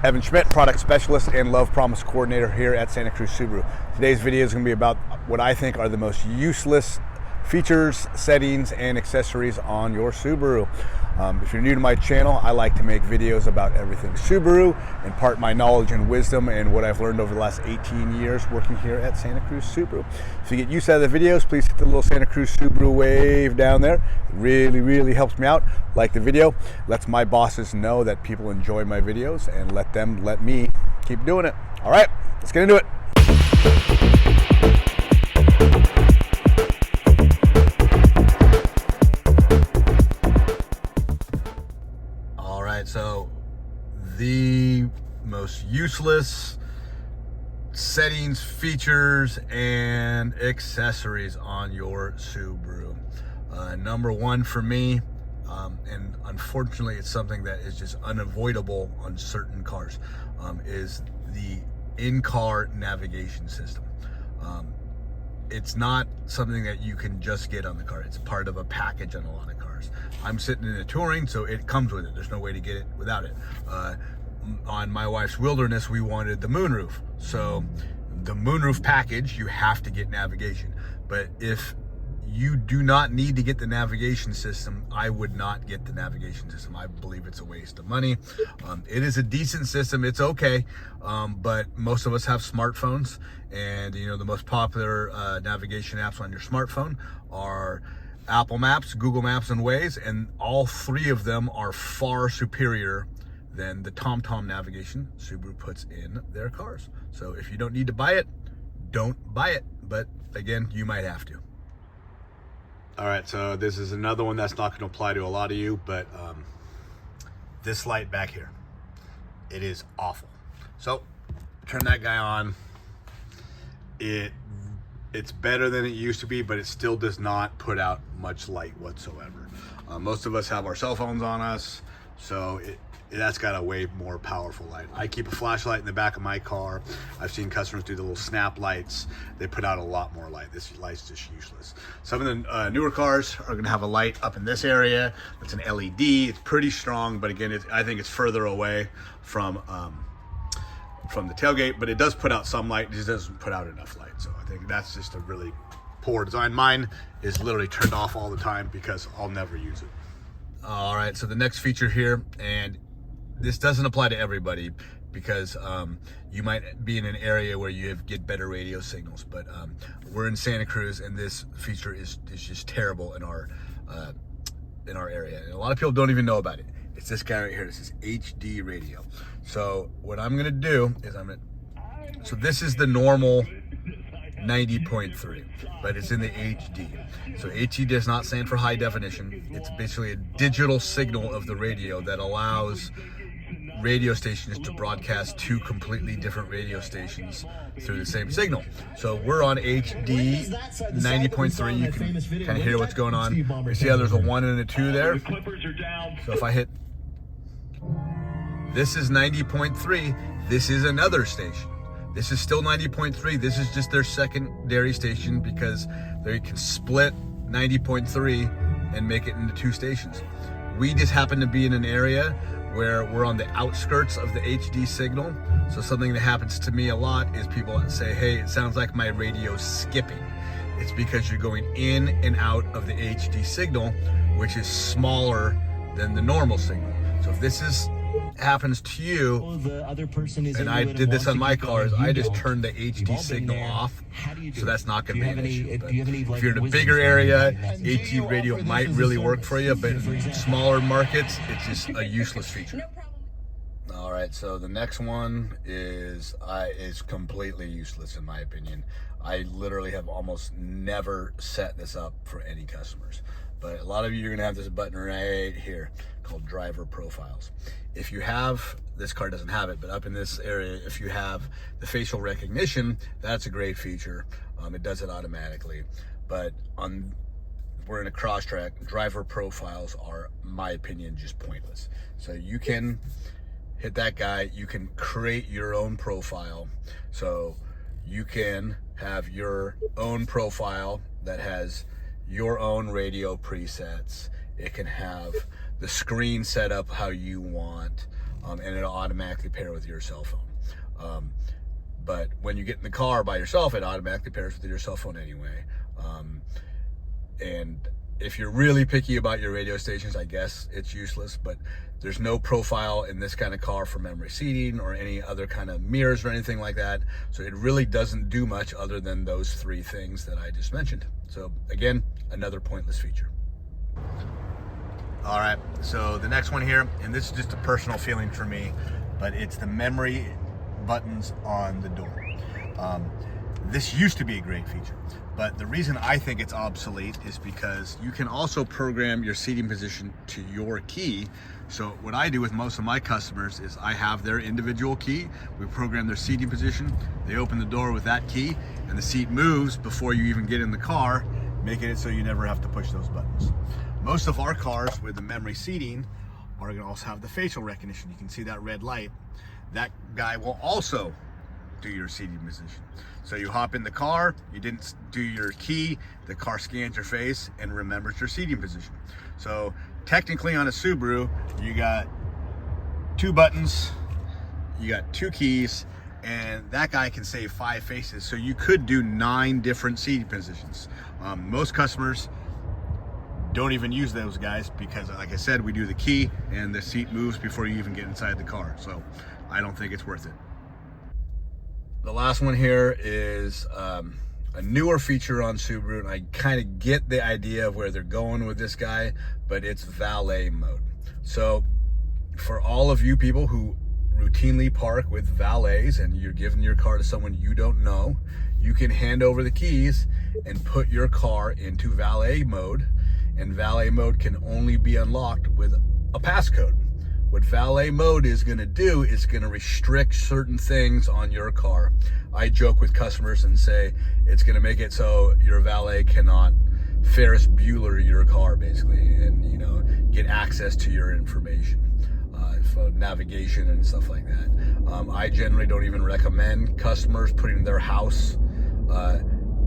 Evan Schmidt, product specialist and love promise coordinator here at Santa Cruz Subaru. Today's video is going to be about what I think are the most useless features, settings, and accessories on your Subaru. If you're new to my channel, I like to make videos about everything Subaru, impart my knowledge and wisdom and what I've learned over the last 18 years working here at Santa Cruz Subaru. If you get use out of the videos, please hit the little Santa Cruz Subaru wave down there. It really helps me out. Like the video, lets my bosses know that people enjoy my videos, and let me keep doing it. All right, let's get into it. So the most useless settings, features, and accessories on your Subaru. Number one for me, and unfortunately it's something that is just unavoidable on certain cars, is the in-car navigation system. It's not something that you can just get on the car. It's part of a package on a lot of cars. I'm sitting in a Touring, so it comes with it. There's no way to get it without it. On my wife's Wilderness, we wanted the moonroof. So the moonroof package, you have to get navigation. But if you do not need to get the navigation system, I would not get the navigation system. I believe it's a waste of money. It is a decent system, it's okay, but most of us have smartphones, and you know the most popular navigation apps on your smartphone are Apple Maps, Google Maps, and Waze, and all three of them are far superior than the TomTom navigation Subaru puts in their cars. So if you don't need to buy it, don't buy it, but again, you might have to. All right, so this is another one that's not going to apply to a lot of you, but this light back here, it is awful. So turn that guy on. It's better than it used to be, but it still does not put out much light whatsoever. Most of us have our cell phones on us, so that's got a way more powerful light. I keep a flashlight in the back of my car. I've seen customers do the little snap lights. They put out a lot more light. This light's just useless. Some of the newer cars are gonna have a light up in this area. It's an LED, it's pretty strong, but again, I think it's further away from the tailgate, but it does put out some light. It just doesn't put out enough light. So I think that's just a really poor design. Mine is literally turned off all the time because I'll never use it. All right, so the next feature here, and this doesn't apply to everybody because you might be in an area where you get better radio signals, but we're in Santa Cruz, and this feature is just terrible in our area, and a lot of people don't even know about it. It's this guy right here. This is HD radio. So what I'm gonna do is so this is the normal 90.3, but it's in the HD. So HD does not stand for high definition. It's basically a digital signal of the radio that allows radio stations to broadcast two completely different radio stations through the same signal. So we're on HD 90.3. You can kind of hear what's going on. You see how there's a 1 and a 2 there? So if I hit, this is 90.3. This is another station. This is still 90.3. This is just their secondary station because they can split 90.3 and make it into two stations. We just happen to be in an area where we're on the outskirts of the HD signal. So something that happens to me a lot is people say, hey, it sounds like my radio's skipping. It's because you're going in and out of the HD signal, which is smaller than the normal signal. So if this happens to you, and I did this on my cars, I just turned the HD signal off, so that's not going to be an issue. But if you're in a bigger area, HD radio might really work for you, but in smaller markets, it's just a useless feature. All right, so the next one is completely useless in my opinion. I literally have almost never set this up for any customers, but a lot of you are going to have this button right here called driver profiles. If you have, this car doesn't have it, but up in this area, if you have the facial recognition, that's a great feature. It does it automatically. But we're in a cross track, driver profiles are, in my opinion, just pointless. So you can hit that guy, you can create your own profile. So you can have your own profile that has your own radio presets. It can have the screen set up how you want. and it'll automatically pair with your cell phone. But when you get in the car by yourself, it automatically pairs with your cell phone anyway. And if you're really picky about your radio stations, I guess it's useless, but there's no profile in this kind of car for memory seating or any other kind of mirrors or anything like that. So it really doesn't do much other than those three things that I just mentioned. So again, another pointless feature. All right, so the next one here, and this is just a personal feeling for me, but it's the memory buttons on the door. This used to be a great feature, but the reason I think it's obsolete is because you can also program your seating position to your key. So what I do with most of my customers is I have their individual key, we program their seating position, they open the door with that key, and the seat moves before you even get in the car, making it so you never have to push those buttons. Most of our cars with the memory seating are going to also have the facial recognition. You can see that red light. That guy will also do your seating position. So you hop in the car, you didn't do your key, the car scans your face and remembers your seating position. So technically on a Subaru, you got 2 buttons, you got 2 keys, and that guy can save 5 faces. So you could do 9 different seating positions. Most customers don't even use those guys because, like I said, we do the key and the seat moves before you even get inside the car. So I don't think it's worth it. The last one here is a newer feature on Subaru, and I kind of get the idea of where they're going with this guy, but it's valet mode. So for all of you people who routinely park with valets and you're giving your car to someone you don't know, you can hand over the keys and put your car into valet mode, and valet mode can only be unlocked with a passcode. What valet mode is going to do is going to restrict certain things on your car. I joke with customers and say it's going to make it so your valet cannot Ferris Bueller your car, basically, and get access to your information, for navigation and stuff like that. I generally don't even recommend customers putting their house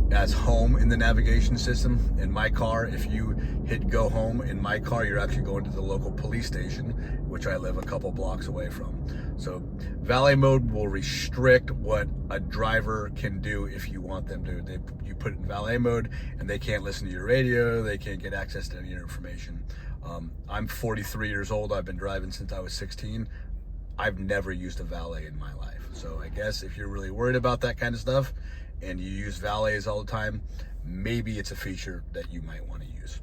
as home in the navigation system. In my car, if you hit go home in my car, you're actually going to the local police station, which I live a couple blocks away from. So valet mode will restrict what a driver can do if you want them to. You put it in valet mode and they can't listen to your radio, they can't get access to any of your information. I'm 43 years old, I've been driving since I was 16. I've never used a valet in my life. So I guess if you're really worried about that kind of stuff and you use valets all the time, maybe it's a feature that you might want to use.